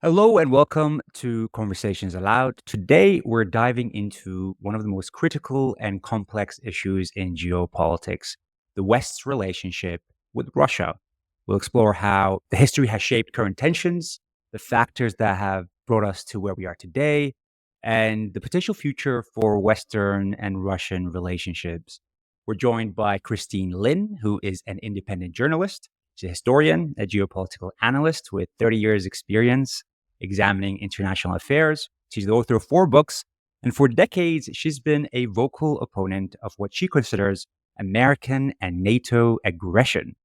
Hello and welcome to Conversations Aloud. Today, we're diving into one of the most critical and complex issues in geopolitics, the West's relationship with Russia. We'll explore how the history has shaped current tensions, the factors that have brought us to where we are today, and the potential future for Western and Russian relationships. We're joined by Christine Lynn, who is an independent journalist. She's a historian, a geopolitical analyst with 30 years' experience examining international affairs. She's the author of 4 books, and for decades, she's been a vocal opponent of what she considers American and NATO aggression,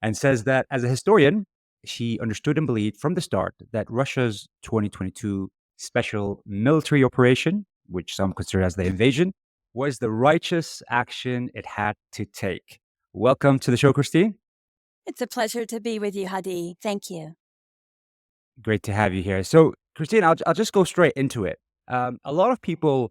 and says that as a historian, she understood and believed from the start that Russia's 2022 special military operation, which some consider as the invasion, was the righteous action it had to take. Welcome to the show, Christine. It's a pleasure to be with you, Hadi. Thank you. Great to have you here. So, Christine, I'll just go straight into it. A lot of people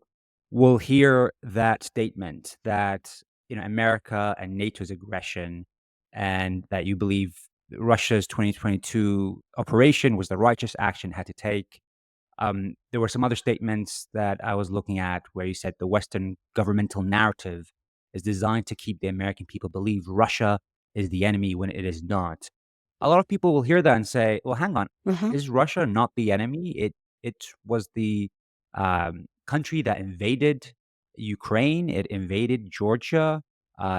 will hear that statement that America and NATO's aggression, and that you believe Russia's 2022 operation was the righteous action it had to take. There were some other statements that I was looking at where you said the Western governmental narrative is designed to keep the American people believe Russia is the enemy when it is not. A lot of people will hear that and say, "Well, hang on, hmm is Russia not the enemy? It was the country that invaded Ukraine. It invaded Georgia.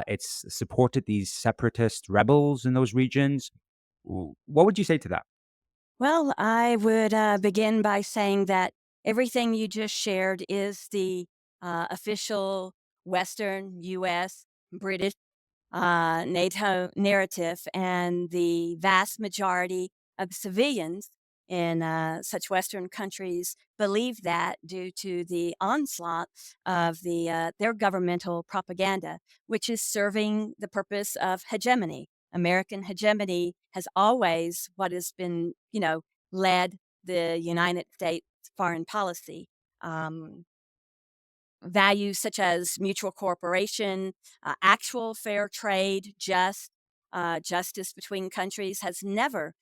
It's supported these separatist rebels in those regions." What would you say to that? Well, I would begin by saying that everything you just shared is the official Western, U.S., British, NATO narrative, and the vast majority of civilians in such Western countries believe that due to the onslaught of their governmental propaganda, which is serving the purpose of hegemony. American hegemony has always what has been, led the United States foreign policy. Um, Values such as mutual cooperation, actual fair trade, justice between countries has never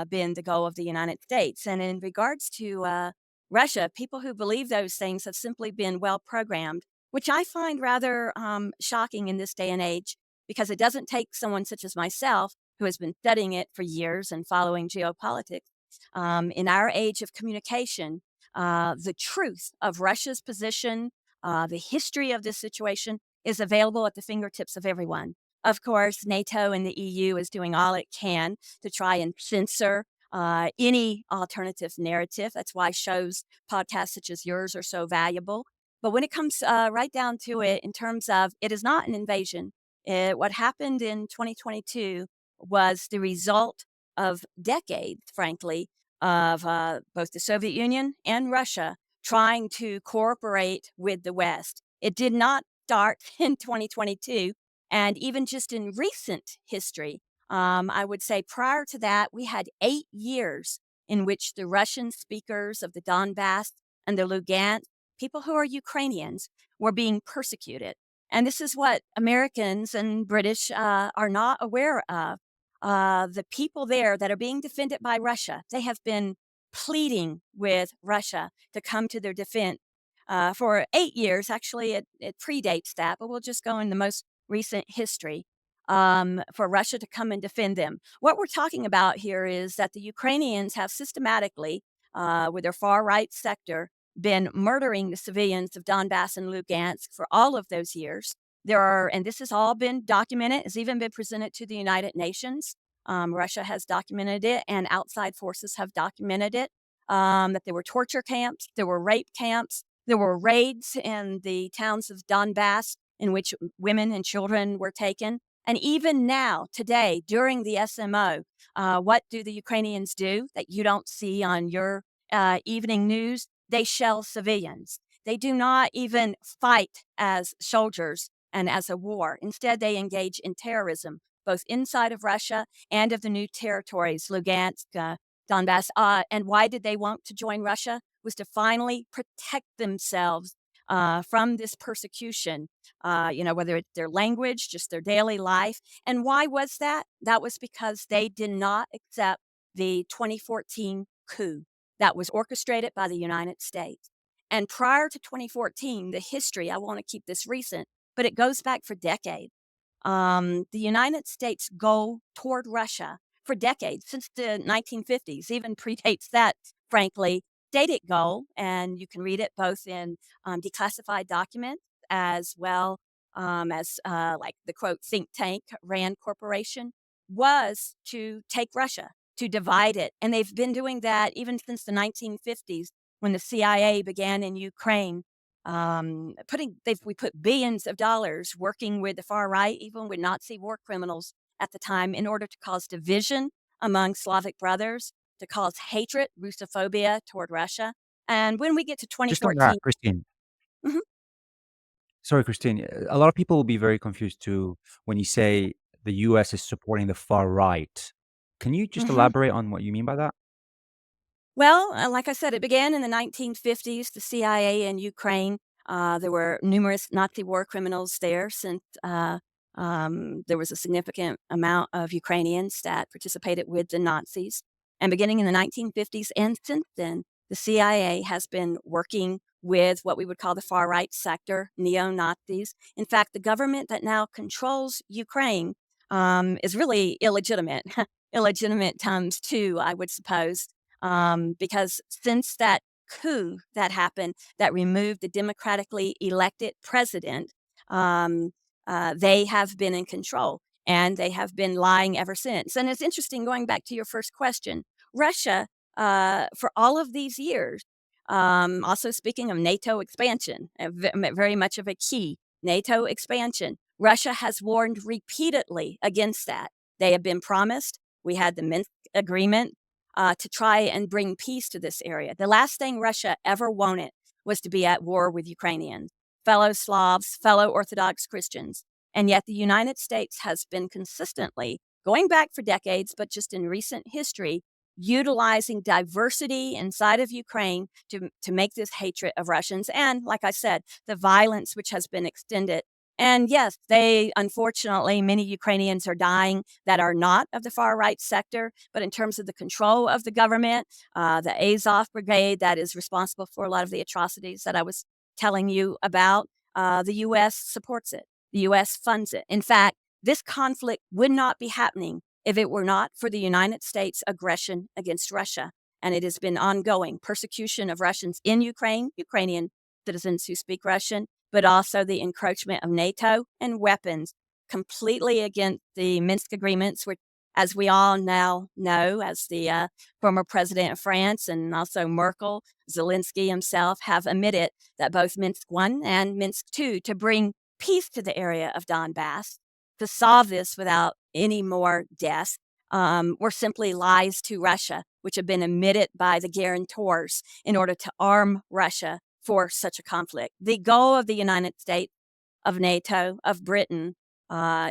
been the goal of the United States. And in regards to Russia, people who believe those things have simply been well programmed, which I find rather shocking in this day and age, because it doesn't take someone such as myself who has been studying it for years and following geopolitics. In our age of communication, the truth of Russia's position, the history of this situation is available at the fingertips of everyone. Of course, NATO and the EU is doing all it can to try and censor any alternative narrative. That's why shows, podcasts such as yours are so valuable. But when it comes right down to it, in terms of it is not an invasion, what happened in 2022 was the result of decades, frankly, of both the Soviet Union and Russia trying to cooperate with the West. It did not start in 2022. And even just in recent history, I would say prior to that, we had 8 years in which the Russian speakers of the Donbass and the Lugansk, people who are Ukrainians, were being persecuted. And this is what Americans and British are not aware of. The people there that are being defended by Russia, they have been pleading with Russia to come to their defense for 8 years. Actually, it predates that, but we'll just go in the most recent history for Russia to come and defend them. What we're talking about here is that the Ukrainians have systematically, with their far right sector, been murdering the civilians of Donbass and Lugansk for all of those years. And this has all been documented, has even been presented to the United Nations. Russia has documented it, and outside forces have documented it. That there were torture camps, there were rape camps, there were raids in the towns of Donbass in which women and children were taken. And even now, today, during the SMO, what do the Ukrainians do that you don't see on your evening news? They shell civilians. They do not even fight as soldiers and as a war. Instead, they engage in terrorism, both inside of Russia and of the new territories, Lugansk, Donbass. And why did they want to join Russia? Was to finally protect themselves from this persecution, whether it's their language, just their daily life. And why was that? That was because they did not accept the 2014 coup. that was orchestrated by the United States. And prior to 2014, the history, I want to keep this recent, but it goes back for decades. The United States' goal toward Russia for decades, since the 1950s, even predates that, frankly, stated goal, and you can read it both in declassified documents as well as like the quote think tank Rand Corporation, was to take Russia, to divide it. And they've been doing that even since the 1950s when the CIA began in Ukraine. We put billions of dollars working with the far right, even with Nazi war criminals at the time, in order to cause division among Slavic brothers, to cause hatred, Russophobia toward Russia. And when we get to Just on that, 2014, Christine. mhm, Sorry, Christine. A lot of people will be very confused too when you say the US is supporting the far right. Can you just mhm. elaborate on what you mean by that? Well, like I said, it began in the 1950s, the CIA in Ukraine. There were numerous Nazi war criminals there since there was a significant amount of Ukrainians that participated with the Nazis. And beginning in the 1950s and since then, the CIA has been working with what we would call the far right sector, neo Nazis. In fact, the government that now controls Ukraine is really illegitimate. Illegitimate times two, I would suppose, because since that coup that happened that removed the democratically elected president, um, they have been in control and they have been lying ever since. And it's interesting, going back to your first question, Russia, for all of these years, also speaking of NATO expansion, very much of a key NATO expansion, Russia has warned repeatedly against that. They have been promised. We had the Minsk agreement to try and bring peace to this area. The last thing Russia ever wanted was to be at war with Ukrainians, fellow Slavs, fellow Orthodox Christians. And yet the United States has been consistently, going back for decades, but just in recent history, utilizing diversity inside of Ukraine to make this hatred of Russians. And like I said, the violence which has been extended. And yes, unfortunately, many Ukrainians are dying that are not of the far right sector, but in terms of the control of the government, the Azov Brigade that is responsible for a lot of the atrocities that I was telling you about, the U.S. supports it. The U.S. funds it. In fact, this conflict would not be happening if it were not for the United States' aggression against Russia. And it has been ongoing persecution of Russians in Ukraine, Ukrainian citizens who speak Russian, but also the encroachment of NATO and weapons completely against the Minsk agreements, which, as we all now know, as the former president of France and also Merkel, Zelensky himself have admitted that both Minsk I and Minsk II to bring peace to the area of Donbass, to solve this without any more deaths, were simply lies to Russia, which have been admitted by the guarantors in order to arm Russia for such a conflict. The goal of the United States, of NATO, of Britain,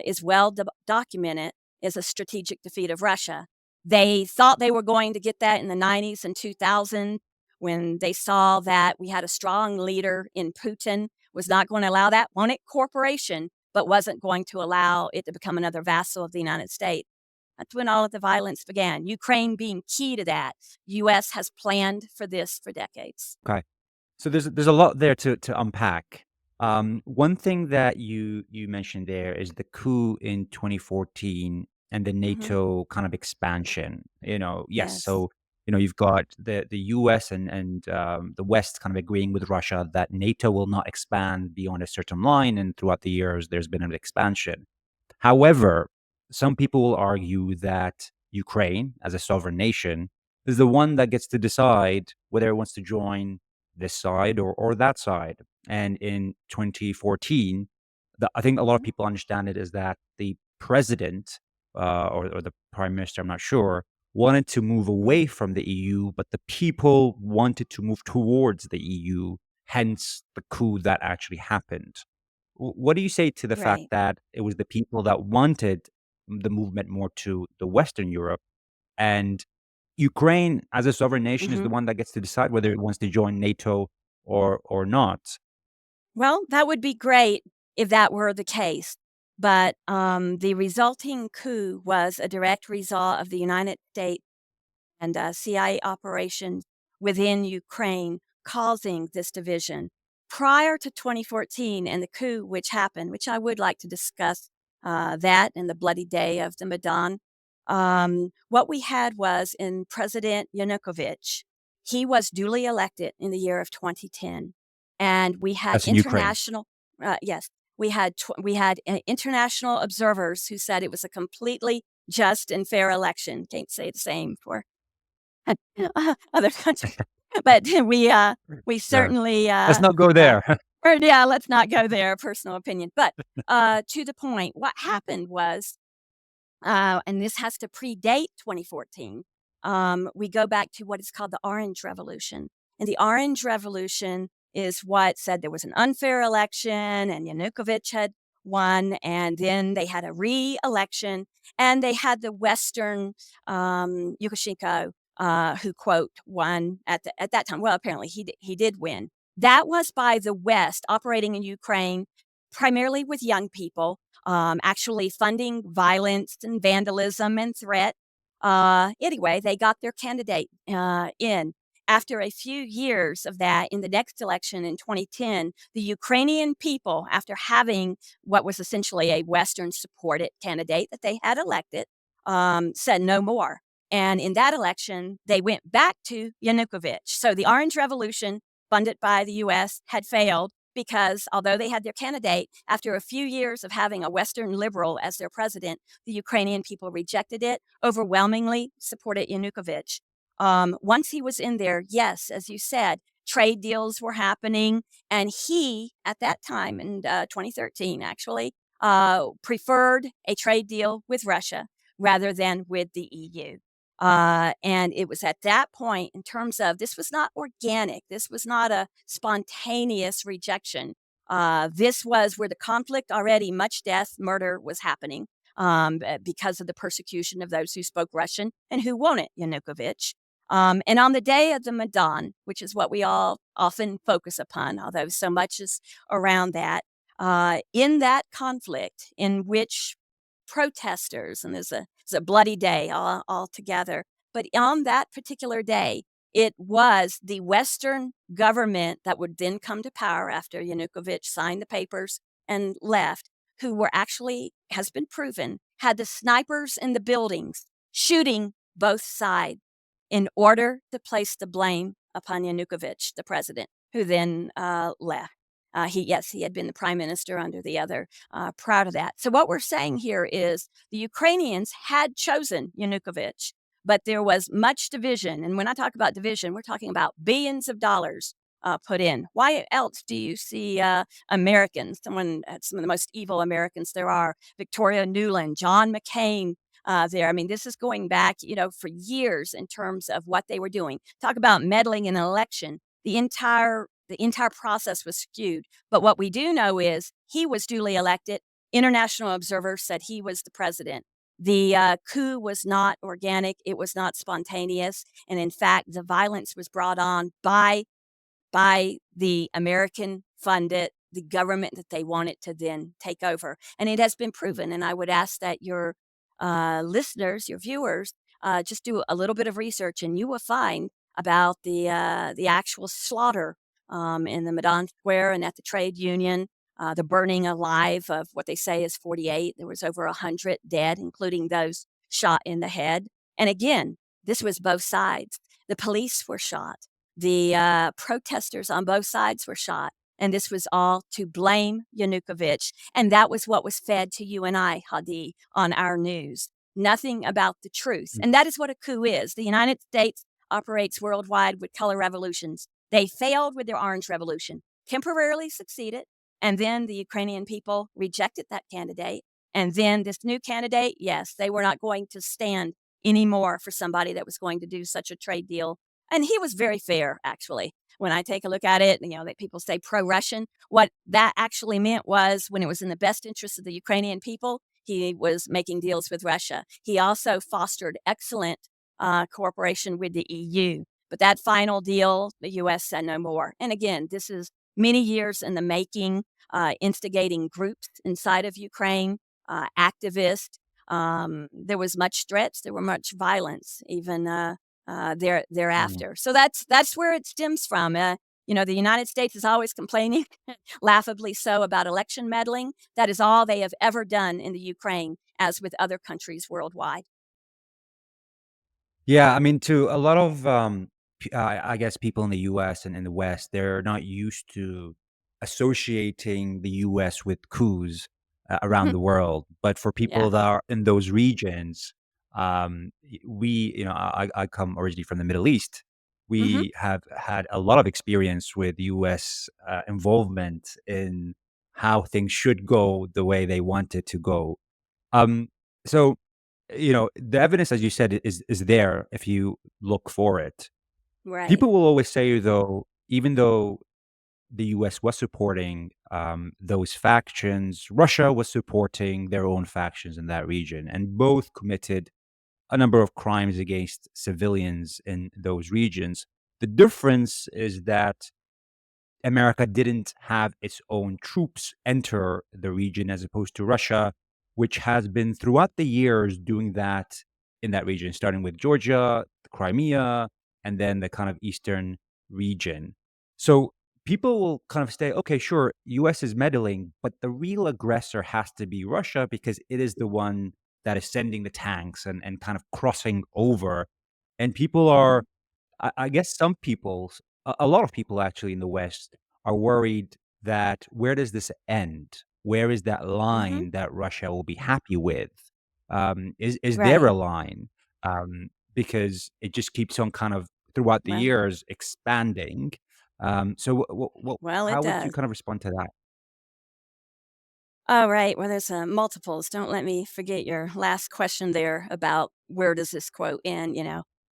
is well documented, is a strategic defeat of Russia. They thought they were going to get that in the 90s and 2000s when they saw that we had a strong leader in Putin, was not going to allow that, wanted corporation, but wasn't going to allow it to become another vassal of the United States. That's when all of the violence began. Ukraine being key to that. U.S. has planned for this for decades. Okay. So there's a lot there to unpack. One thing that you mentioned there is the coup in 2014 and the Hmm. NATO kind of expansion. Yes. Yes. So you've got the US and the West kind of agreeing with Russia that NATO will not expand beyond a certain line, and throughout the years there's been an expansion. However, some people will argue that Ukraine, as a sovereign nation, is the one that gets to decide whether it wants to join this side or that side. And in 2014, I think a lot of people understand it as that the president or the prime minister, I'm not sure, wanted to move away from the EU, but the people wanted to move towards the EU, hence the coup that actually happened. What do you say to the fact Right. that it was the people that wanted the movement more to the Western Europe, and Ukraine, as a sovereign nation, is the Hmm. one that gets to decide whether it wants to join NATO or not? Well, that would be great if that were the case. But the resulting coup was a direct result of the United States and CIA operations within Ukraine, causing this division. Prior to 2014 and the coup which happened, which I would like to discuss that and the bloody day of the Maidan, what we had was in President Yanukovych. He was duly elected in the year of 2010, and we had That's in Ukraine. yes, we had international observers who said it was a completely just and fair election. Can't say the same for other countries, but we Sure. certainly Let's not go there. or yeah, let's not go there. Personal opinion, but to the point, what happened was, and this has to predate 2014. We go back to what is called the Orange Revolution. And the Orange Revolution is what said there was an unfair election and Yanukovych had won. And then they had a re-election and they had the Western Lukashenko, who, quote, won at that time. Well, apparently he did win. That was by the West operating in Ukraine, primarily with young people, actually funding violence and vandalism and threat. Anyway, they got their candidate in. After a few years of that, in the next election in 2010, the Ukrainian people, after having what was essentially a Western supported candidate that they had elected, said no more. And in that election, they went back to Yanukovych. So the Orange Revolution, funded by the U.S., had failed because although they had their candidate, after a few years of having a Western liberal as their president, the Ukrainian people rejected it, overwhelmingly supported Yanukovych. Once he was in there, yes, as you said, trade deals were happening. And he, at that time in 2013, actually, preferred a trade deal with Russia rather than with the EU. And it was at that point, in terms of this was not organic, this was not a spontaneous rejection. This was where the conflict already, much death, murder was happening because of the persecution of those who spoke Russian and who wanted Yanukovych. And on the day of the Maidan, which is what we all often focus upon, although so much is around that, in that conflict in which protesters, and it's a bloody day all together. But on that particular day, it was the Western government that would then come to power after Yanukovych signed the papers and left, who were actually, has been proven, had the snipers in the buildings shooting both sides in order to place the blame upon Yanukovych, the president, who then left. He had been the prime minister under the other, proud of that. So what we're saying here is the Ukrainians had chosen Yanukovych, but there was much division. And when I talk about division, we're talking about billions of dollars put in. Why else do you see Americans, some of the most evil Americans there are, Victoria Nuland, John McCain, there. I mean, this is going back, for years in terms of what they were doing. Talk about meddling in an election. The entire process was skewed. But what we do know is he was duly elected. International observers said he was the president. The coup was not organic. It was not spontaneous. And in fact, the violence was brought on by the American-funded, the government that they wanted to then take over. And it has been proven. And I would ask that your listeners, your viewers, just do a little bit of research, and you will find about the actual slaughter in the Maidan Square and at the trade union, the burning alive of what they say is 48. There was over 100 dead, including those shot in the head. And again, this was both sides. The police were shot. The protesters on both sides were shot. And this was all to blame Yanukovych. And that was what was fed to you and I, Hadi, on our news. Nothing about the truth. And that is what a coup is. The United States operates worldwide with color revolutions. They failed with their Orange Revolution, temporarily succeeded. And then the Ukrainian people rejected that candidate. And then this new candidate, yes, they were not going to stand anymore for somebody that was going to do such a trade deal. And he was very fair, actually. When I take a look at it, that people say pro-Russian, what that actually meant was when it was in the best interest of the Ukrainian people, he was making deals with Russia. He also fostered excellent cooperation with the EU. But that final deal, the U.S. said no more. And again, this is many years in the making, instigating groups inside of Ukraine, activists. There was much threats. There were much violence, even Mm. thereafter. So that's where it stems from. The United States is always complaining, laughably so, about election meddling. That is all they have ever done in the Ukraine, as with other countries worldwide. Yeah, I mean, to a lot of, I guess people in the US and in the West, they're not used to associating the US with coups around the world. But for Yeah. people that are in those regions, I come originally from the Middle East. Hmm. We have had a lot of experience with US involvement in how things should go the way they want it to go. Um, so the evidence, as you said, is there if you look for it. Right. People will always say, though, even though the US was supporting those factions, Russia was supporting their own factions in that region, and both committed a number of crimes against civilians in those regions. The difference is that America didn't have its own troops enter the region as opposed to Russia, which has been throughout the years doing that in that region, starting with Georgia, Crimea, and then the kind of eastern region. So people will kind of say, okay, sure, US is meddling, but the real aggressor has to be Russia because it is the one that is sending the tanks and kind of crossing over. And people Hmm. are I guess some people, a lot of people actually in the West are worried that where does this end? Where is that Hmm. line that Russia will be happy with? Is there Right. a line? Because it just keeps on kind of throughout the Well, years expanding. So, well, it how would you does. kind of respond to that? All right. Well, there's multiples. Don't let me forget your last question there about where does this quote end,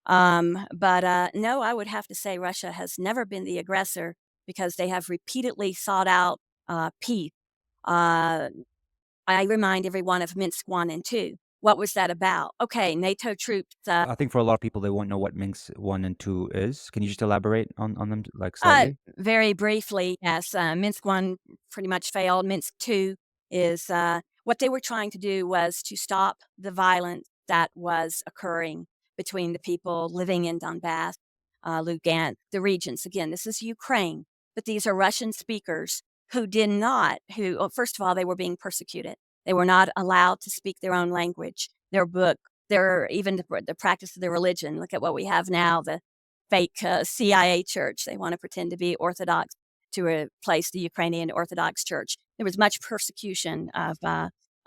But no, I would have to say Russia has never been the aggressor because they have repeatedly sought out peace. Uh, I remind everyone of Minsk 1 and 2. What was that about? Okay, NATO troops. I think for a lot of people, they won't know what Minsk 1 and 2 is. Can you just elaborate on them like Uh, slightly? Very briefly, yes, Minsk 1 pretty much failed. Minsk 2 is what they were trying to do was to stop the violence that was occurring between the people living in Donbass, Lugansk, the regions. Again, this is Ukraine, but these are Russian speakers who did not, well, first of all, they were being persecuted. They were not allowed to speak their own language, their book, even the practice of their religion. Look at what we have now, the fake CIA church. They want to pretend to be Orthodox to replace the Ukrainian Orthodox Church. There was much persecution of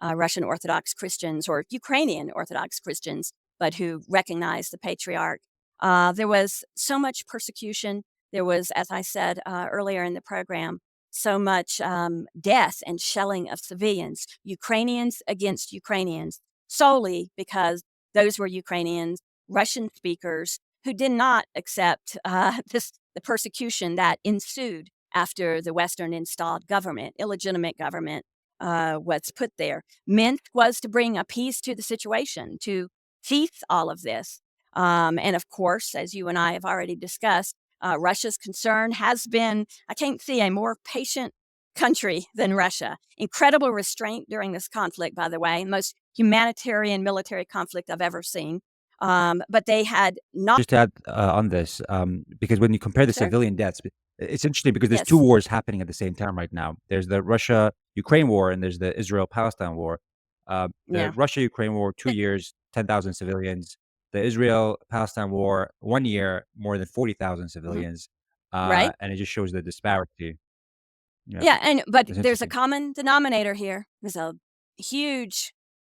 Russian Orthodox Christians or Ukrainian Orthodox Christians, but who recognized the patriarch. There was so much persecution. There was, as I said earlier in the program, so much death and shelling of civilians, Ukrainians against Ukrainians, solely because those were Ukrainians, Russian speakers who did not accept the persecution that ensued after the Western installed government, illegitimate government, was put there. Minsk was to bring a peace to the situation, to cease all of this. And of course, as you and I have already discussed, Russia's concern has been I can't see a more patient country than Russia. Incredible restraint during this conflict, by the way, most humanitarian military conflict I've ever seen. But they had not. Just to add on this, because when you compare the Sure. civilian deaths, it's interesting because there's two Yes. wars happening at the same time right now. There's the Russia-Ukraine war, and there's the Israel-Palestine war. The Yeah. Russia-Ukraine war, 2 years, 10,000 civilians. The Israel-Palestine war, 1 year, more than 40,000 Mhm. civilians. Right. And it just shows the disparity. Yeah, Yeah, but it's there's a interesting. common denominator here. There's a huge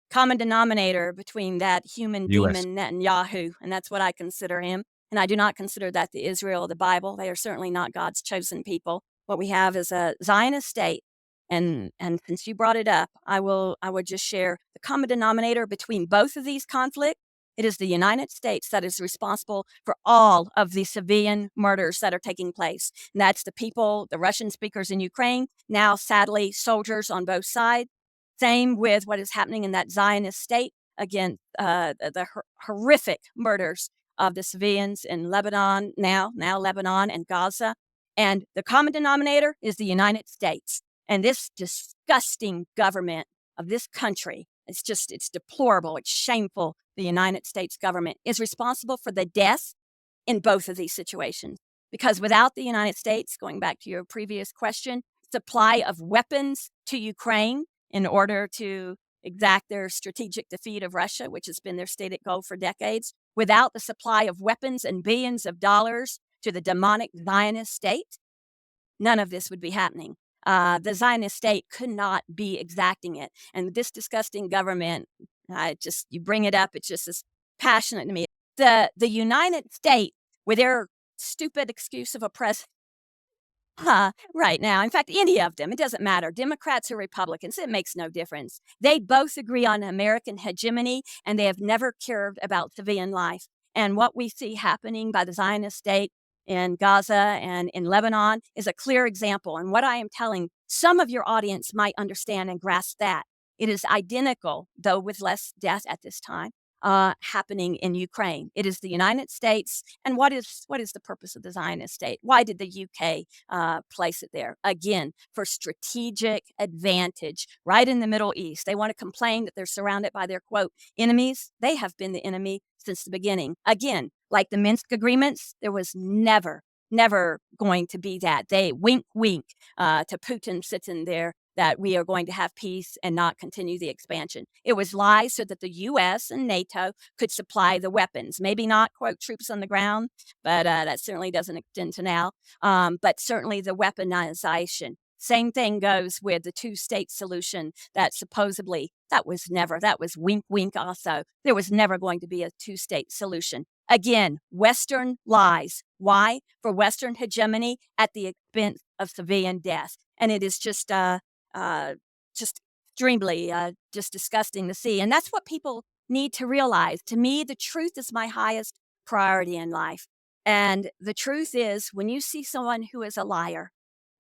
common denominator between that human U.S. demon Netanyahu, and that's what I consider him. And I do not consider that the Israel of the Bible. They are certainly not God's chosen people. What we have is a Zionist state. And since you brought it up, I would just share the common denominator between both of these conflicts. It is the United States that is responsible for all of the civilian murders that are taking place. And that's the people, the Russian speakers in Ukraine, now sadly soldiers on both sides. Same with what is happening in that Zionist state against the horrific murders of the civilians in Lebanon, now Lebanon and Gaza. And the common denominator is the United States. And this disgusting government of this country, it's deplorable, it's shameful the United States government, is responsible for the deaths in both of these situations. Because without the United States, going back to your previous question, supply of weapons to Ukraine in order to exact their strategic defeat of Russia, which has been their stated goal for decades, without the supply of weapons and billions of dollars to the demonic Zionist state, none of this would be happening. The Zionist state could not be exacting it. And this disgusting government, you bring it up, it's just as passionate to me. The United States, with their stupid excuse of a president, right now, in fact, any of them, it doesn't matter, Democrats or Republicans, it makes no difference. They both agree on American hegemony, and they have never cared about civilian life. And what we see happening by the Zionist state in Gaza and in Lebanon is a clear example. And what I am telling, some of your audience might understand and grasp that. It is identical, though with less death at this time, happening in Ukraine. It is the United States. And what is the purpose of the Zionist state? Why did the UK place it there? Again, for strategic advantage, right in the Middle East. They want to complain that they're surrounded by their, quote, enemies. They have been the enemy since the beginning. Again, like the Minsk agreements, there was never going to be that. They wink to Putin sitting there that we are going to have peace and not continue the expansion. It was lies so that the U.S. and NATO could supply the weapons. Maybe not, quote, troops on the ground, but that certainly doesn't extend to now. But certainly the weaponization. Same thing goes with the two-state solution that supposedly, that was wink also. There was never going to be a two-state solution. Again, Western lies. Why? For Western hegemony at the expense of civilian death. And it is just extremely just disgusting to see. And that's what people need to realize. To me, the truth is my highest priority in life. And the truth is, when you see someone who is a liar,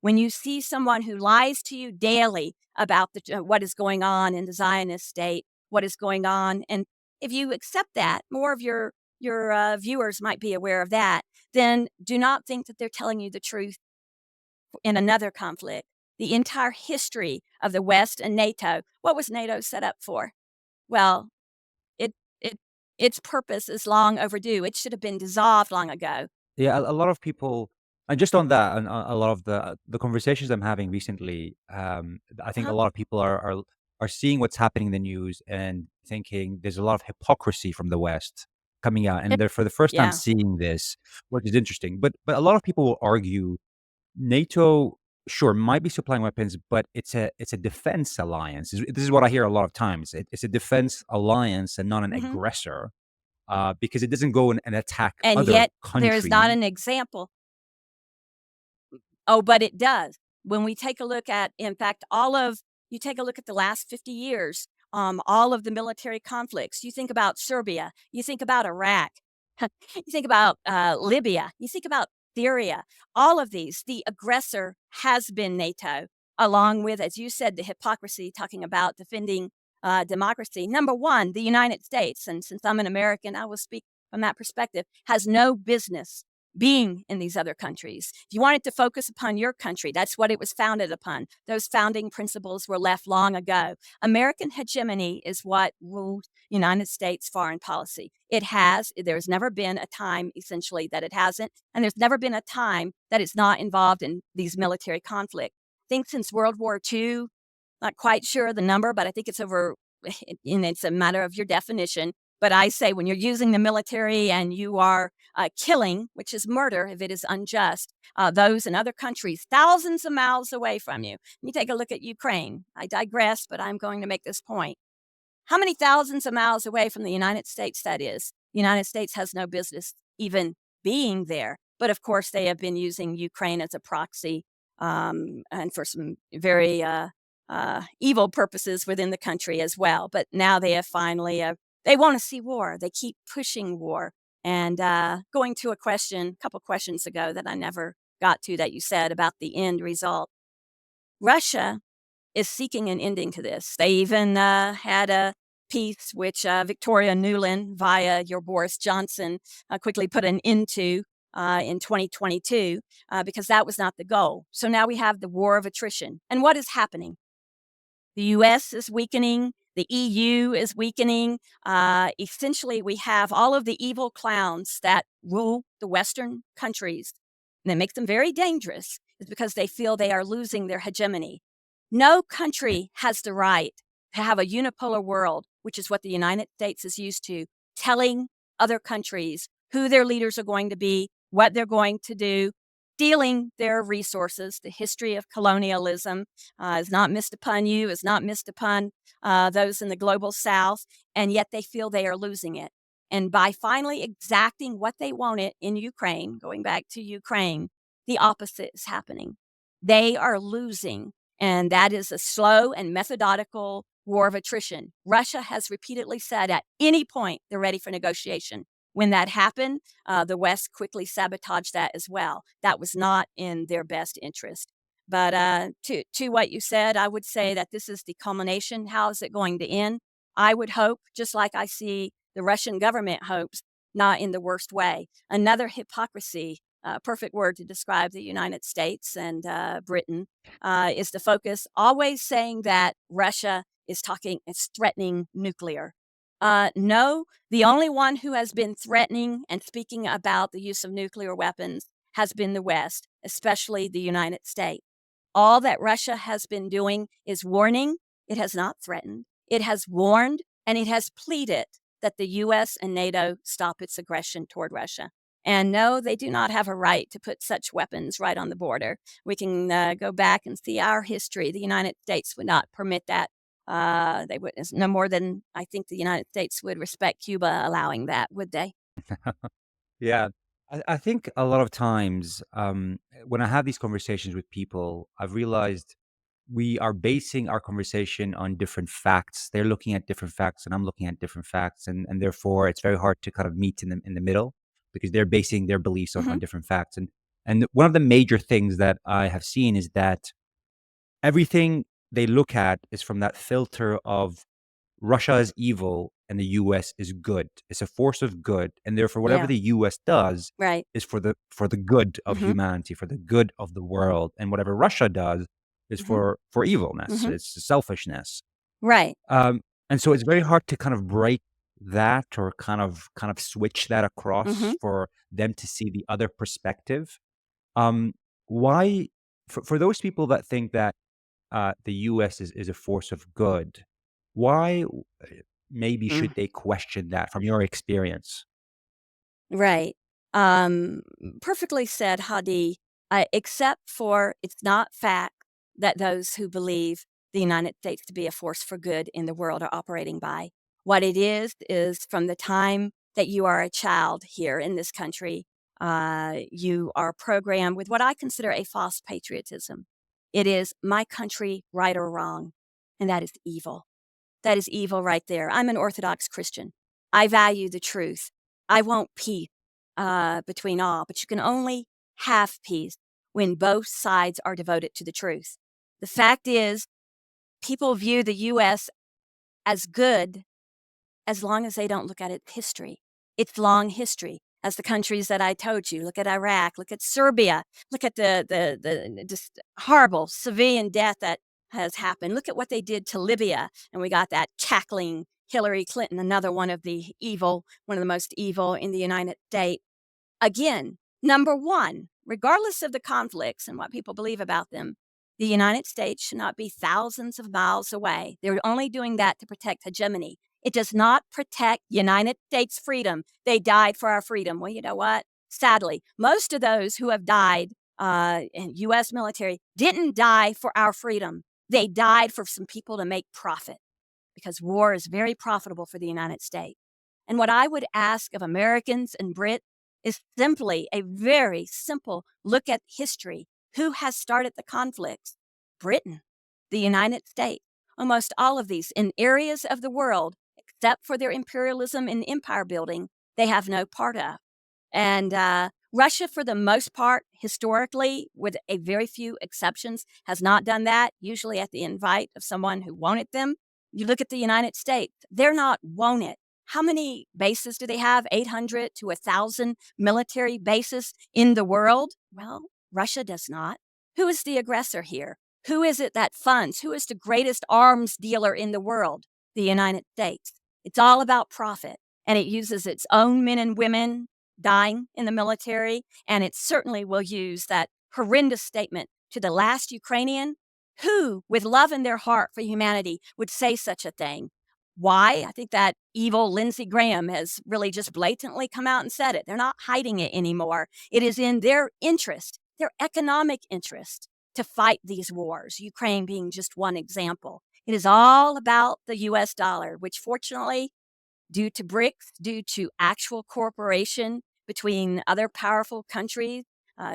when you see someone who lies to you daily about what is going on in the Zionist state, what is going on, and if you accept that, more of your viewers might be aware of that, then do not think that they're telling you the truth in another conflict. The entire history of the West and NATO, what was NATO set up for? Well, its purpose is long overdue. It should have been dissolved long ago. Yeah, a lot of people, and just on that, and a lot of the conversations I'm having recently, I think a Uh-huh. lot of people are seeing what's happening in the news and thinking there's a lot of hypocrisy from the West coming out, and they're for the first time Yeah. seeing this, which is interesting. But a lot of people will argue NATO, sure, might be supplying weapons, but it's a defense alliance. This is what I hear a lot of times. It's a defense alliance and not an Hmm. aggressor, because it doesn't go and attack And other yet there is not countries. an example. Oh, but it does. When we take a look at, in fact, you take a look at the last 50 years, all of the military conflicts. You think about Serbia, you think about Iraq, you think about Libya, you think about Syria, all of these, the aggressor has been NATO, along with, as you said, the hypocrisy, talking about defending democracy. Number one, the United States, and since I'm an American, I will speak from that perspective, has no business being in these other countries. If you wanted to focus upon your country, that's what it was founded upon. Those founding principles were left long ago. American hegemony is what ruled United States foreign policy. There's never been a time, essentially, that it hasn't, and there's never been a time that it's not involved in these military conflicts. I think since World War II, not quite sure the number, but I think it's over, and it's a matter of your definition. But I say when you're using the military and you are killing, which is murder if it is unjust, those in other countries thousands of miles away from you. You take a look at Ukraine. I digress, but I'm going to make this point. How many thousands of miles away from the United States that is? The United States has no business even being there. But of course, they have been using Ukraine as a proxy, and for some very evil purposes within the country as well. But now they have finally, they want to see war. They keep pushing war. And going to a couple questions ago that I never got to that you said about the end result. Russia is seeking an ending to this. They even had a piece which Victoria Nuland, via your Boris Johnson, quickly put an end to in 2022 because that was not the goal. So now we have the war of attrition. And what is happening? The U.S. is weakening. The EU is weakening. Essentially, we have all of the evil clowns that rule the Western countries, and that makes them very dangerous, is because they feel they are losing their hegemony. No country has the right to have a unipolar world, which is what the United States is used to, telling other countries who their leaders are going to be, what they're going to do, stealing their resources. The history of colonialism is not missed upon you, is not missed upon those in the global South, and yet they feel they are losing it. And by finally exacting what they wanted in Ukraine, going back to Ukraine, the opposite is happening. They are losing, and that is a slow and methodical war of attrition. Russia has repeatedly said at any point they're ready for negotiation. When that happened, the West quickly sabotaged that as well. That was not in their best interest. But to what you said, I would say that this is the culmination. How is it going to end? I would hope, just like I see the Russian government hopes, not in the worst way. Another hypocrisy, perfect word to describe the United States and Britain, is the focus, always saying that Russia is threatening nuclear. No, the only one who has been threatening and speaking about the use of nuclear weapons has been the West, especially the United States. All that Russia has been doing is warning. It has not threatened. It has warned, and it has pleaded that the U.S. and NATO stop its aggression toward Russia. And no, they do not have a right to put such weapons right on the border. We can go back and see our history. The United States would not permit that. They would no more than I think the United States would respect Cuba allowing that, would they? Yeah. I think a lot of times when I have these conversations with people, I've realized we are basing our conversation on different facts. They're looking at different facts, and I'm looking at different facts, and therefore it's very hard to kind of meet in the middle because they're basing their beliefs on Hmm. different facts. And one of the major things that I have seen is that everything they look at is from that filter of Russia is evil and the US is good. It's a force of good, and therefore whatever Yeah, the US does right. is for the good of Hmm. humanity, for the good of the world, and whatever Russia does is Hmm. for evilness. Hmm. It's selfishness. Right. Um, and so it's very hard to kind of break that or kind of switch that Hmm. across for them to see the other perspective. Um, why for those people that think that the U.S. is a force of good. Why maybe Mm. should they question that from your experience? Right. Um, Perfectly said, Hadi. Except for it's not fact that those who believe the United States to be a force for good in the world are operating by. What it is from the time that you are a child here in this country, you are programmed with what I consider a false patriotism. It is my country, right or wrong, and that is evil. That is evil right there. I'm an Orthodox Christian. I value the truth. I want peace between all, but you can only have peace when both sides are devoted to the truth. The fact is, people view the U.S. as good as long as they don't look at its history, its long history. As the countries that I told you, look at Iraq, look at Serbia, look at the just horrible civilian death that has happened. Look at what they did to Libya, and we got that cackling Hillary Clinton, another one of the evil, one of the most evil in the United States. Again, number one, regardless of the conflicts and what people believe about them, the United States should not be thousands of miles away. They're only doing that to protect hegemony. It does not protect United States freedom. They died for our freedom. Well, you know what? Sadly, most of those who have died in U.S. military didn't die for our freedom. They died for some people to make profit because war is very profitable for the United States. And what I would ask of Americans and Brits is simply a very simple look at history. Who has started the conflicts? Britain, the United States. Almost all of these in areas of the world, except for their imperialism and empire building, they have no part of. And Russia, for the most part, historically, with a very few exceptions, has not done that, usually at the invite of someone who wanted them. You look at the United States, they're not wanted. How many bases do they have? 800 to 1,000 military bases in the world? Well, Russia does not. Who is the aggressor here? Who is it that funds? Who is the greatest arms dealer in the world? the United States. It's all about profit, and it uses its own men and women dying in the military, and it certainly will use that horrendous statement to the last Ukrainian. Who, with love in their heart for humanity, would say such a thing? Why? I think that evil Lindsey Graham has really just blatantly come out and said it. They're not hiding it anymore. It is in their interest, their economic interest, to fight these wars, Ukraine being just one example. It is all about the US dollar, which fortunately, due to BRICS, due to actual cooperation between other powerful countries,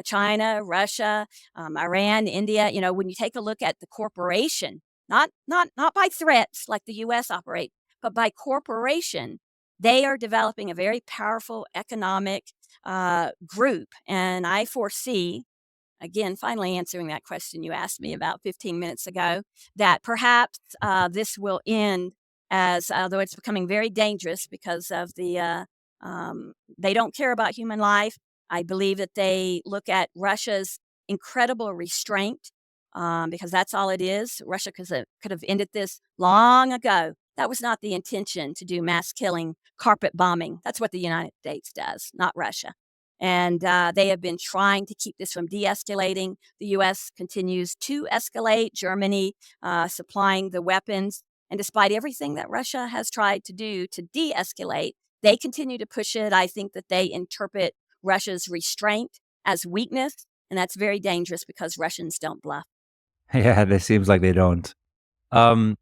China, Russia, Iran, India. When you take a look at the corporation, not by threats like the U.S. operate, but by corporation, they are developing a very powerful economic group. And I foresee, again, finally answering that question you asked me about 15 minutes ago, that perhaps this will end as, although it's becoming very dangerous because of they don't care about human life. I believe that they look at Russia's incredible restraint because that's all it is. Russia could have ended this long ago. That was not the intention, to do mass killing, carpet bombing. That's what the United States does, not Russia. And they have been trying to keep this from de-escalating. The U.S. continues to escalate, Germany supplying the weapons. And despite everything that Russia has tried to do to de-escalate, they continue to push it. I think that they interpret Russia's restraint as weakness, and that's very dangerous because Russians don't bluff. Yeah, it seems like they don't. Um,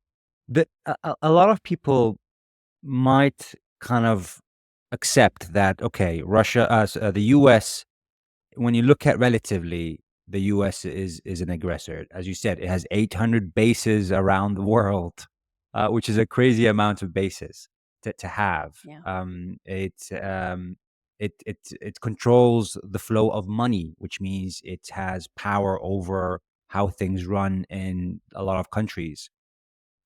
a lot of people might kind of accept that, okay, Russia, the U.S., when you look at relatively, the U.S. is an aggressor. As you said, it has 800 bases around the world, which is a crazy amount of bases to have. Yeah. It controls the flow of money, which means it has power over how things run in a lot of countries.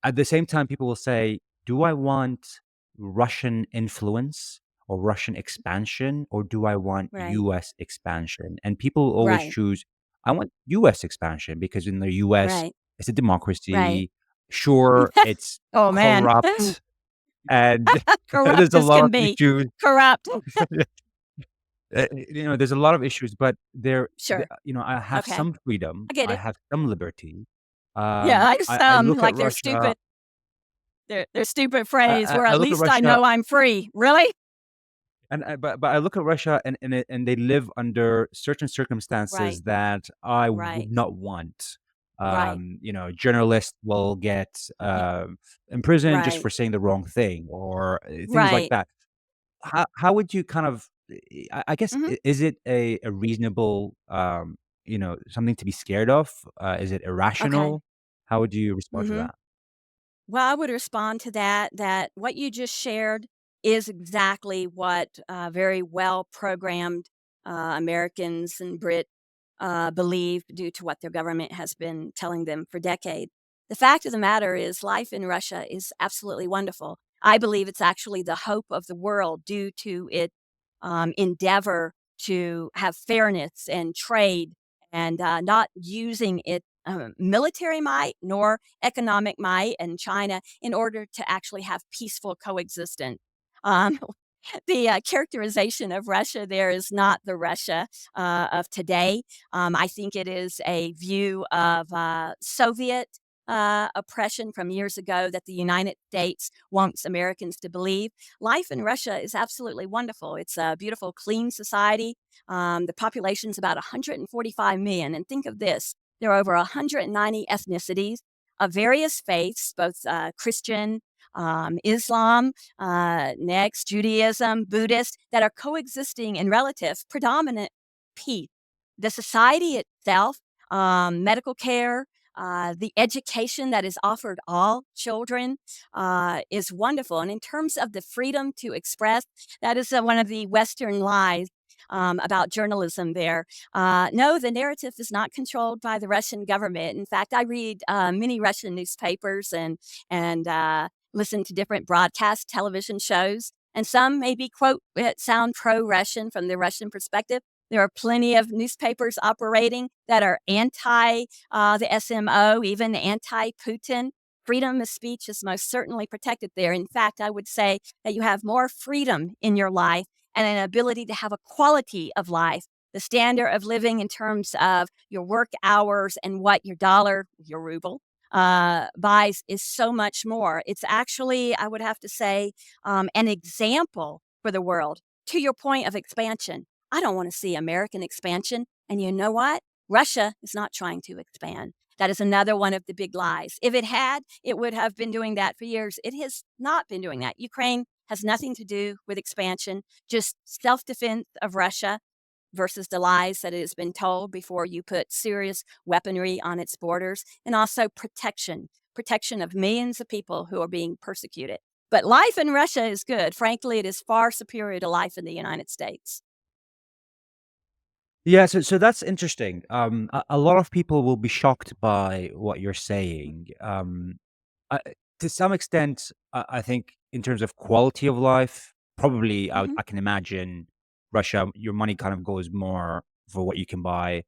At the same time, people will say, do I want Russian influence or Russian expansion, or do I want Right. US expansion? And people always Right. choose, I want US expansion because in the US, Right. it's a Right. democracy. Sure, it's Oh, man. corrupt and there's Corrupt a as lot can of be. issues. Corrupt. There's a lot of issues, but Sure. I have Okay. some freedom. I get I it. have some liberty. Yeah, I I sound look at like their Russia. stupid phrase, where I at look at least I Russia know I'm free. Really? but I look at Russia and they live under certain Right. circumstances that I Right. would not want. Right. Journalists will get Y imprisoned just Right. for saying the wrong thing or things like Right. that. How would you kind of I guess Mhm. is it a reasonable something to be scared of? Is it Okay. irrational? How would you respond to Mhm. that? Well, I would respond to that what you just shared is exactly what very well programmed Americans and Brit believe due to what their government has been telling them for decades. The fact of the matter is, life in Russia is absolutely wonderful. I believe it's actually the hope of the world due to its endeavor to have fairness and trade and not using its military might nor economic might and China in order to actually have peaceful coexistence. Um, the characterization of Russia there is not the Russia of today. I think it is a view of Soviet oppression from years ago that the United States wants Americans to believe. Life in Russia is absolutely wonderful. It's a beautiful, clean society. The population is about 145 million. And think of this, there are over 190 ethnicities of various faiths, both Christian, Islam, next Judaism, Buddhist, that are coexisting in relative predominant peace. The society itself, medical care, the education that is offered all children is wonderful. And in terms of the freedom to express, that is one of the Western lies about journalism there. No, the narrative is not controlled by the Russian government. In fact, I read many Russian newspapers and listen to different broadcast television shows. And some maybe, quote, sound pro-Russian from the Russian perspective. There are plenty of newspapers operating that are anti the SMO, even anti-Putin. freedom of speech is most certainly protected there. In fact, I would say that you have more freedom in your life and an ability to have a quality of life. The standard of living in terms of your work hours and what your dollar, your ruble, buys is so much more. It's actually, I would have to say, an example for the world. To your point of expansion, I don't want to see American expansion. And you know what? Russia is not trying to expand. That is another one of the big lies. If it had, it would have been doing that for years. It has not been doing that. Ukraine has nothing to do with expansion, just self-defense of Russia versus the lies that it has been told before you put serious weaponry on its borders, and also protection of millions of people who are being persecuted. But life in Russia is good. Frankly, it is far superior to life in the United States. Yeah, so that's interesting. A lot of people will be shocked by what you're saying. I, to some extent, I think in terms of quality of life, probably Mhm. I can imagine Russia, your money kind of goes more for what you can buy.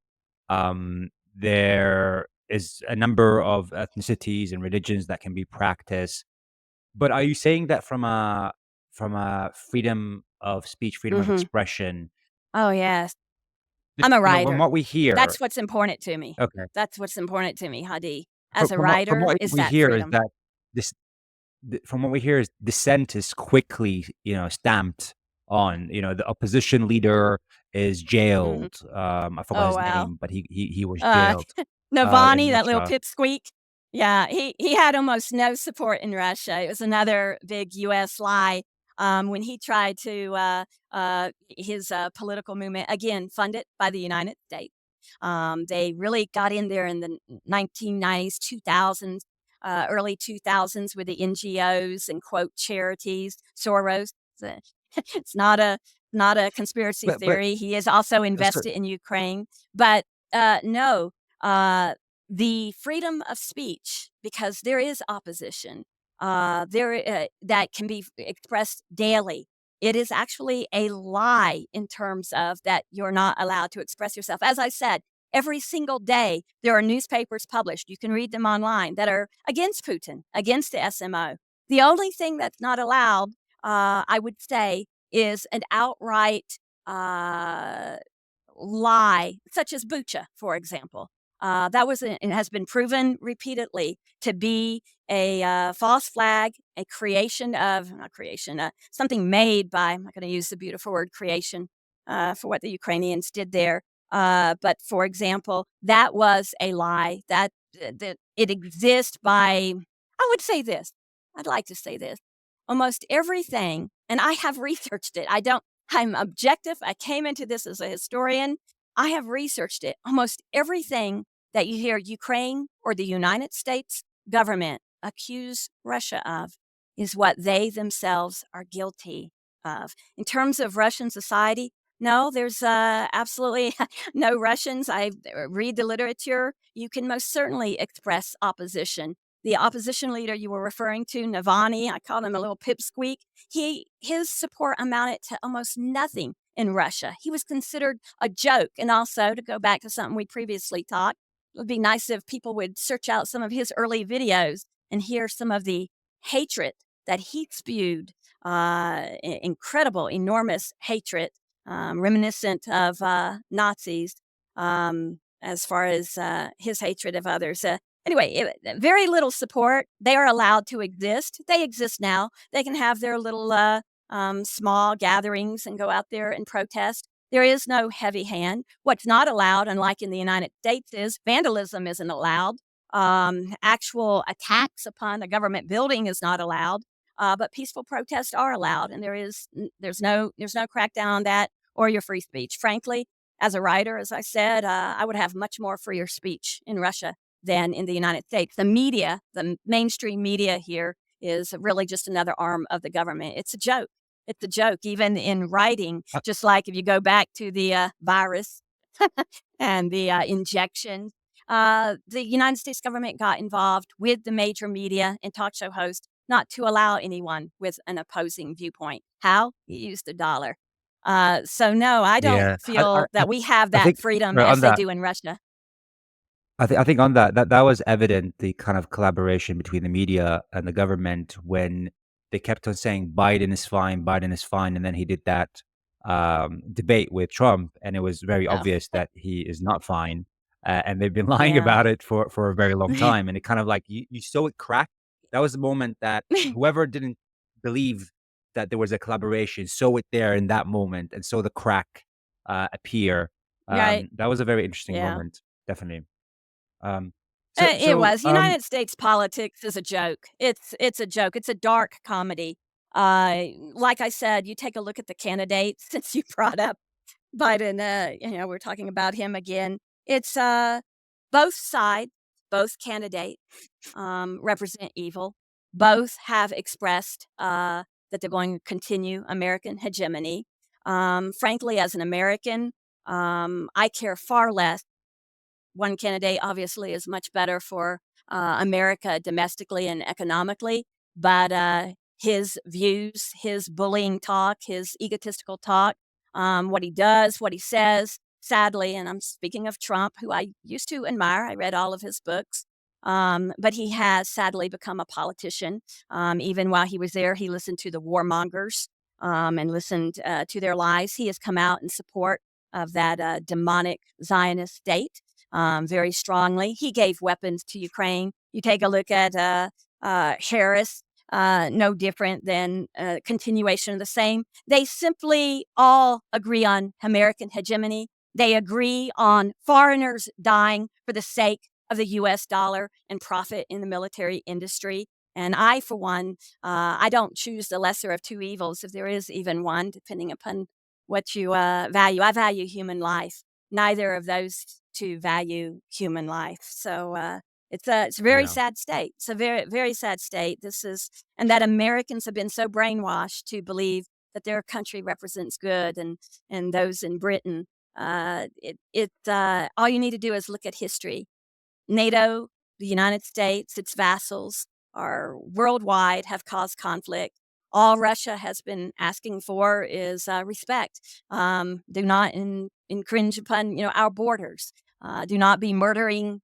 There is a number of ethnicities and religions that can be practiced. But are you saying that from a freedom of speech, freedom of Mhm. expression, Oh, yes. I'm a from writer. what we hear, That's what's important to me. okay, That's what's important to me, Hadi. As a from writer, what is we that hear is freedom. that this from what we hear is dissent is quickly, stamped on. The opposition leader is Mhm. jailed. I forgot Oh, his wow. name, but he was Uh, jailed in Navalny, that little Russia. pipsqueak. Yeah, he had almost no support in Russia. It was another big US lie, when he tried to, his, political movement, again, funded by the United States. They really got in there in the 1990s, 2000s, early 2000s with the NGOs and, quote, charities, Soros. Uh, It's not a conspiracy But theory. He is also so invested in Ukraine. But no, the freedom of speech, because there is opposition, that can be expressed daily. It is actually a lie in terms of that you're not allowed to express yourself. As I said, every single day there are newspapers published. You can read them online that are against Putin, against the SMO. The only thing that's not allowed, I would say, is an outright uh, lie, such as Bucha, for example. That was and has been proven repeatedly to be a false flag, a creation of not creation, something made by. I'm not going to use the beautiful word creation for what the Ukrainians did there. But for example, that was a lie. That it exists by. I would say this. I'd like to say this. Almost everything, and I have researched it. I'm objective. I came into this as a historian. I have researched it. Almost everything that you hear Ukraine or the United States government accuse Russia of is what they themselves are guilty of. In terms of Russian society, no, there's absolutely no Russians. I read the literature. You can most certainly express opposition. The opposition leader you were referring to, Navalny, I called him a little pipsqueak. His support amounted to almost nothing in Russia. He was considered a joke. And also, to go back to something we previously talked, it would be nice if people would search out some of his early videos and hear some of the hatred that he spewed. Incredible, enormous hatred, reminiscent of Nazis, as far as his hatred of others. Anyway, very little support. They are allowed to exist. They exist now. They can have their little small gatherings and go out there and protest. There is no heavy hand. What's not allowed, unlike in the United States, is vandalism isn't allowed. Actual attacks upon a government building is not allowed. But peaceful protests are allowed, and there's no crackdown on that or your free speech. Frankly, as a writer, as I said, I would have much more freer speech in Russia than in the United States. The media, the mainstream media here, is really just another arm of the government. It's a joke. It's a joke, even in writing. uh, Just like if you go back to the virus and the injections, the United States government got involved with the major media and talk show hosts not to allow anyone with an opposing viewpoint. How? You use the dollar. So no, I don't yeah, feel that we have I that think freedom as on they that do in Russia. I think on that was evident, the kind of collaboration between the media and the government when they kept on saying Biden is fine, and then he did that debate with Trump, and it was very Oh, obvious that he is not fine, and they've been lying yeah. about it for a very long time, and it kind of like you saw it crack. That was the moment that whoever didn't believe that there was a collaboration saw it there in that moment and saw the crack appear. Right. That was a very interesting Yeah. moment, definitely. Um, so It so was. United States politics is a joke. It's a joke. It's a dark comedy. Like I said, you take a look at the candidates since you brought up Biden, we're talking about him again. It's both sides, both candidates represent evil. Both have expressed that they're going to continue American hegemony. Frankly, as an American, I care far less. One candidate obviously is much better for America domestically and economically, but his views, his bullying talk, his egotistical talk, what he does, what he says, sadly, and I'm speaking of Trump, who I used to admire, I read all of his books, but he has sadly become a politician. Even while he was there, he listened to the warmongers and listened to their lies. He has come out in support of that demonic Zionist state very strongly. He gave weapons to Ukraine. You take a look at Harris, no different than continuation of the same. They simply all agree on American hegemony. They agree on foreigners dying for the sake of the US dollar and profit in the military industry. And I, for one, I don't choose the lesser of two evils, if there is even one, depending upon what you value. I value human life. Neither of those two value human life. So it's a very yeah, sad state. It's a very, very sad state. And that Americans have been so brainwashed to believe that their country represents good, and those in Britain. All you need to do is look at history. NATO, the United States, its vassals are worldwide, have caused conflict. All Russia has been asking for is respect. Do not infringe upon our borders. Do not be murdering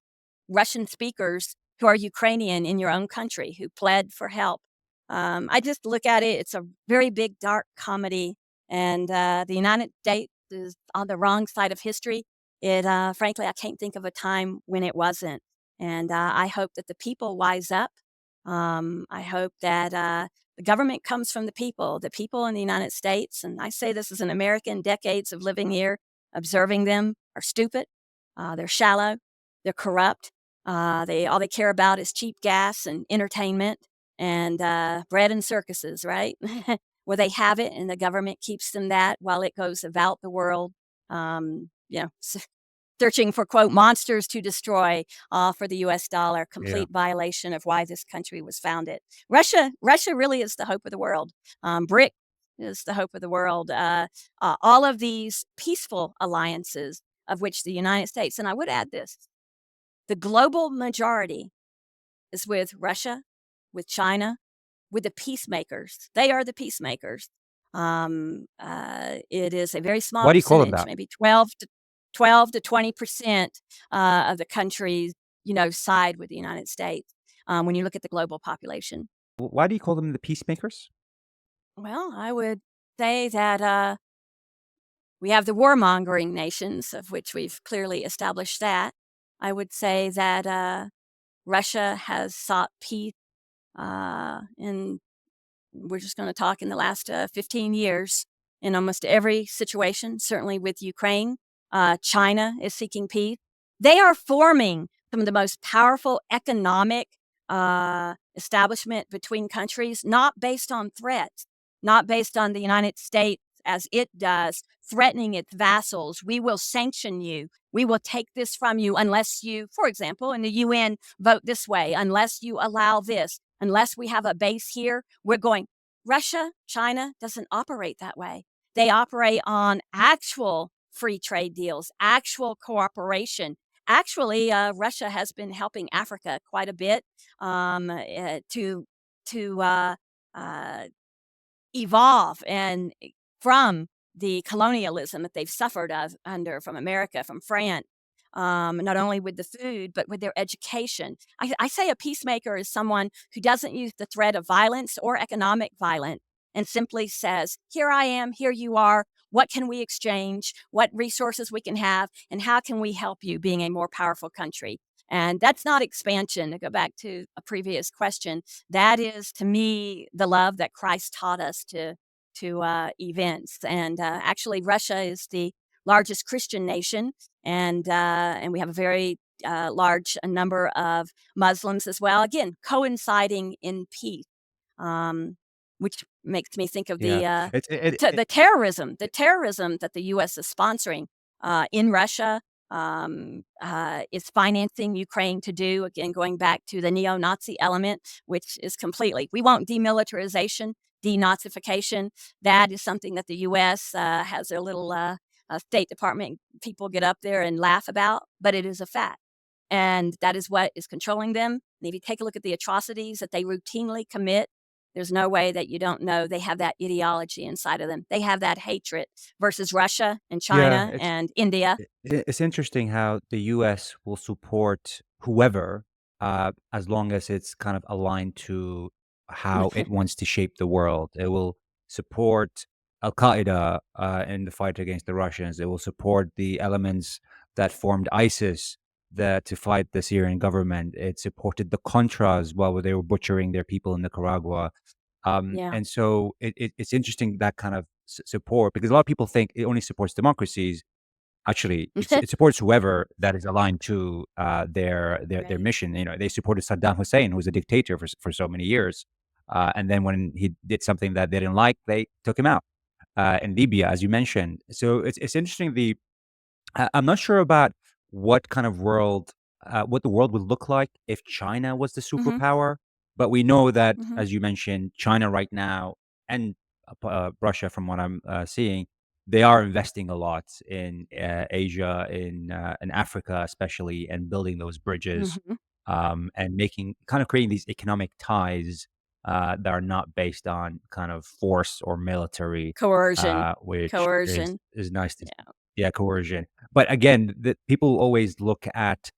Russian speakers who are Ukrainian in your own country who pled for help. I just look at it; it's a very big dark comedy, and the United States is on the wrong side of history. Frankly, I can't think of a time when it wasn't. And I hope that the people wise up. I hope that the government comes from the people in the United States. And I say this as an American, decades of living here, observing them are stupid. They're shallow. They're corrupt. All they care about is cheap gas and entertainment and bread and circuses, right? Where they have it, and the government keeps them that while it goes about the world, searching for, quote, monsters to destroy for the US dollar, yeah. complete violation of why this country was founded. Russia really is the hope of the world. BRIC is the hope of the world. All of these peaceful alliances, of which the United States, and I would add this, the global majority is with Russia, with China, with the peacemakers. They are the peacemakers. It is a very small Why do you call them percentage, that? maybe 12 to 20% of the countries, side with the United States when you look at the global population. Why do you call them the peacemakers? Well, I would say that we have the warmongering nations, of which we've clearly established that. I would say that Russia has sought peace in we're just going to talk in the last 15 years in almost every situation, certainly with Ukraine. China is seeking peace. They are forming some of the most powerful economic establishment between countries, not based on threats, not based on the United States as it does, threatening its vassals. We will sanction you. We will take this from you unless you, for example, in the UN, vote this way, unless you allow this, unless we have a base here, we're going. Russia, China doesn't operate that way. They operate on actual free trade deals, actual cooperation. Actually, Russia has been helping Africa quite a bit to uh, evolve and from the colonialism that they've suffered under from America, from France. not only with the food, but with their education. I say a peacemaker is someone who doesn't use the threat of violence or economic violence and simply says, here I am, here you are. What can we exchange? What resources we can have? And how can we help you being a more powerful country? And that's not expansion. To go back to a previous question, that is to me the love that Christ taught us to events. And actually, Russia is the largest Christian nation, and we have a very large number of Muslims as well. Again, coinciding in peace, which makes me think of Yeah. the terrorism that the U.S. is sponsoring in Russia. Is financing Ukraine to do, again, going back to the neo-Nazi element, which is completely, we want demilitarization, denazification. That is something that the U.S. Has their little State Department people get up there and laugh about, but it is a fact. And that is what is controlling them. And if you take a look at the atrocities that they routinely commit, there's no way that you don't know they have that ideology inside of them. They have that hatred versus Russia and Yeah, China and India. it's interesting how the U.S. will support whoever, as long as it's kind of aligned to how it wants to shape the world. It will support Al Qaeda in the fight against the Russians. It will support the elements that formed ISIS to fight the Syrian government. It supported the Contras while they were butchering their people in Nicaragua. Yeah. And so it's interesting that kind of support, because a lot of people think it only supports democracies. Actually, it supports whoever that is aligned to their Right. mission. You know, they supported Saddam Hussein, who was a dictator for so many years, and then when he did something that they didn't like, they took him out in Libya, as you mentioned. So it's interesting. I'm not sure about what kind of world, what the world would look like if China was the Mhm. superpower. But we know that, Mhm. as you mentioned, China right now and Russia, from what I'm seeing, they are investing a lot in Asia, in Africa, especially, and building those bridges, Mhm. and making kind of creating these economic ties that are not based on kind of force or military, Coercion. which Coercion. is nice to, Yeah. yeah, coercion. But again, the people always look at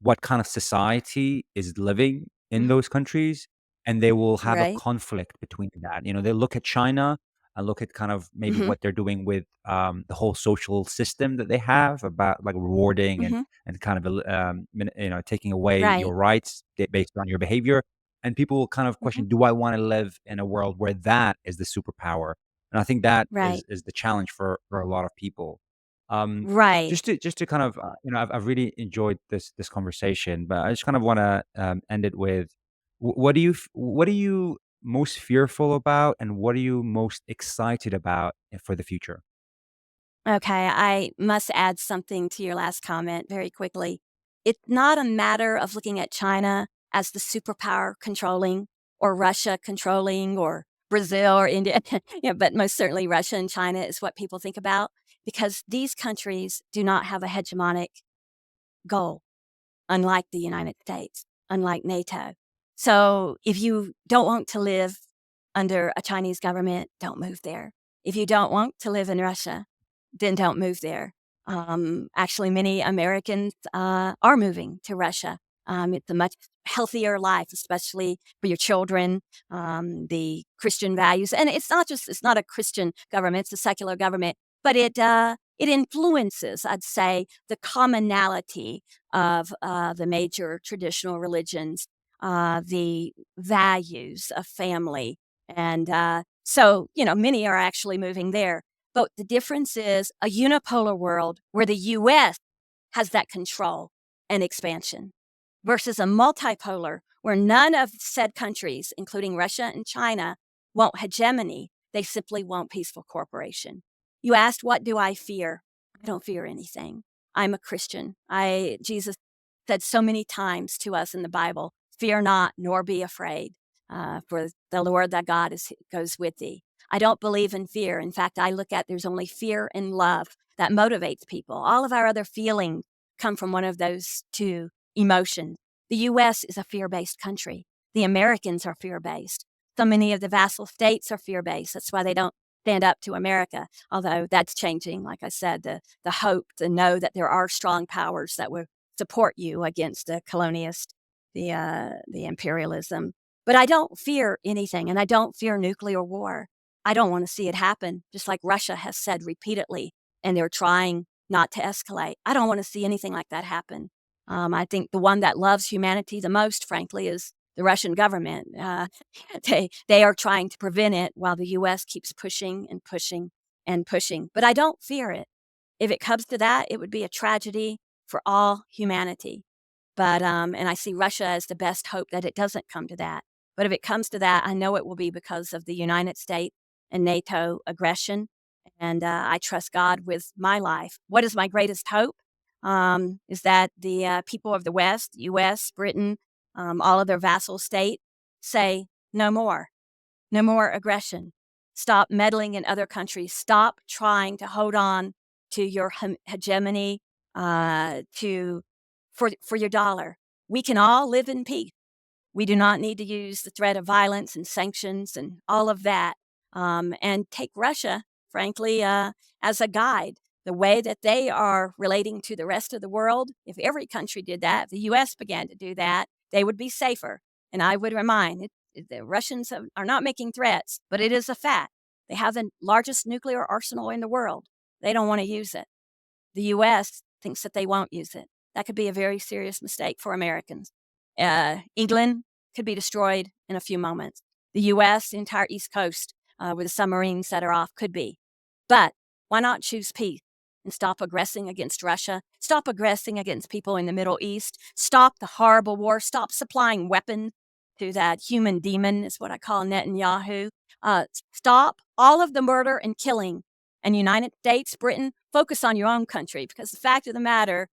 what kind of society is living in Mhm. those countries, and they will have a Right. conflict between that. You know, they look at China and look at kind of maybe Mhm. what they're doing with the whole social system that they have, about like rewarding Mhm. and kind of taking away Right. your rights based on your behavior. And people will kind of Mhm. question, do I want to live in a world where that is the superpower? And I think that Right. is the challenge for a lot of people. Um, Right. just to kind of, I've really enjoyed this conversation, but I just kind of want to end it with, what are you most fearful about, and what are you most excited about for the future? Okay, I must add something to your last comment very quickly. It's not a matter of looking at China as the superpower controlling, or Russia controlling, or Brazil or India. Yeah, but most certainly Russia and China is what people think about, because these countries do not have a hegemonic goal, unlike the United States, unlike NATO. So if you don't want to live under a Chinese government, don't move there. If you don't want to live in Russia, then don't move there. Actually, many Americans are moving to Russia. It's a much healthier life, especially for your children. The Christian values, and it's not a Christian government; it's a secular government, but it influences, I'd say, the commonality of the major traditional religions, the values of family, and so many are actually moving there. But the difference is a unipolar world where the U.S. has that control and expansion versus a multipolar where none of said countries, including Russia and China, want hegemony. They simply want peaceful cooperation. You asked, what do I fear? I don't fear anything. I'm a Christian. Jesus said so many times to us in the Bible, fear not, nor be afraid, for the Lord thy God goes with thee. I don't believe in fear. In fact, I look at there's only fear and love that motivates people. All of our other feelings come from one of those two emotions. The U.S. is a fear-based country. The Americans are fear-based. So many of the vassal states are fear-based. That's why they don't stand up to America, although that's changing. Like I said, the hope to know that there are strong powers that will support you against the colonialist, the imperialism. But I don't fear anything, and I don't fear nuclear war. I don't want to see it happen, just like Russia has said repeatedly, and they're trying not to escalate. I don't want to see anything like that happen. I think the one that loves humanity the most, frankly, is the Russian government. They are trying to prevent it while the U.S. keeps pushing and pushing and pushing. But I don't fear it. If it comes to that, it would be a tragedy for all humanity. But and I see Russia as the best hope that it doesn't come to that. But if it comes to that, I know it will be because of the United States and NATO aggression. And I trust God with my life. What is my greatest hope? Is that the people of the West, U.S., Britain, all of their vassal states, say no more. No more aggression. Stop meddling in other countries. Stop trying to hold on to your hegemony for your dollar. We can all live in peace. We do not need to use the threat of violence and sanctions and all of that, and take Russia, frankly, as a guide. The way that they are relating to the rest of the world, if every country did that, if the U.S. began to do that, they would be safer. And I would remind the Russians are not making threats, but it is a fact. They have the largest nuclear arsenal in the world. They don't want to use it. The U.S. thinks that they won't use it. That could be a very serious mistake for Americans. England could be destroyed in a few moments. The U.S., the entire East Coast, with the submarines that are off, could be. But why not choose peace and stop aggressing against Russia? Stop aggressing against people in the Middle East. Stop the horrible war. Stop supplying weapons to that human demon, is what I call Netanyahu. Stop all of the murder and killing. And United States, Britain, focus on your own country, because the fact of the matter,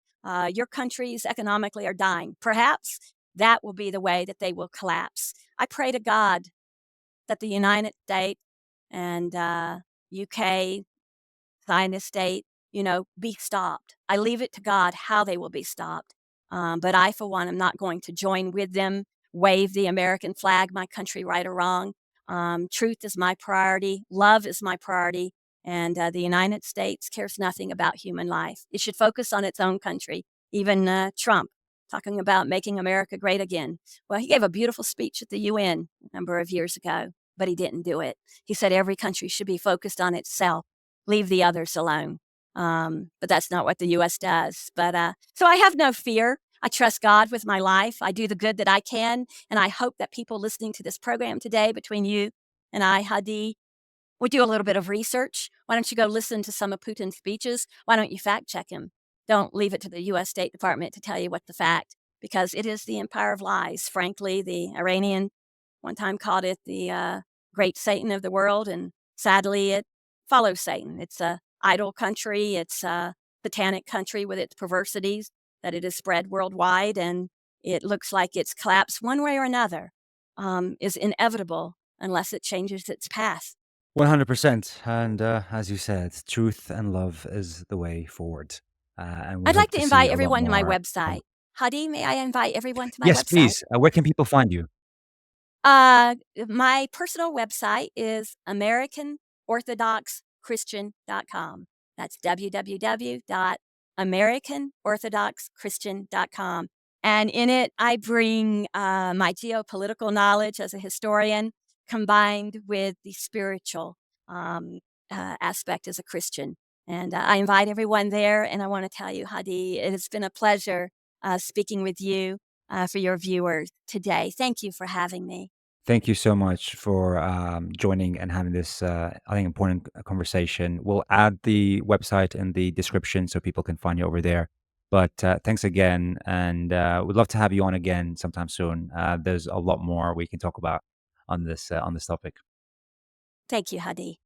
your countries economically are dying. Perhaps that will be the way that they will collapse. I pray to God that the United States and UK, Zionist state, be stopped. I leave it to God how they will be stopped. But I, for one, am not going to join with them, wave the American flag, my country, right or wrong. Truth is my priority. Love is my priority. And the United States cares nothing about human life. It should focus on its own country. Even Trump, talking about making America great again. Well, he gave a beautiful speech at the UN a number of years ago, but he didn't do it. He said every country should be focused on itself, leave the others alone. But that's not what the U.S. does. But so I have no fear. I trust God with my life. I do the good that I can. And I hope that people listening to this program today, between you and I, Hadi, would do a little bit of research. Why don't you go listen to some of Putin's speeches? Why don't you fact check him? Don't leave it to the U.S. State Department to tell you what the fact, because it is the empire of lies. Frankly, the Iranian one time called it the great Satan of the world, and sadly, it follows Satan. It's a idol country. It's a satanic country with its perversities that it has spread worldwide, and it looks like its collapse, one way or another, is inevitable unless it changes its path. 100%. And as you said, truth and love is the way forward. And we I'd hope like to to see invite a lot everyone to my more. website. Hadi, may I invite everyone to my Yes, website? please. Where can people find you? My personal website is AmericanOrthodoxChristian.com. That's www.AmericanOrthodoxChristian.com. And in it, I bring my geopolitical knowledge as a historian combined with the spiritual aspect as a Christian. And I invite everyone there. And I want to tell you, Hadi, it has been a pleasure speaking with you for your viewers today. Thank you for having me. Thank you so much for joining and having this, I think, important conversation. We'll add the website in the description so people can find you over there. But thanks again, and we'd love to have you on again sometime soon. There's a lot more we can talk about on this topic. Thank you, Hadi.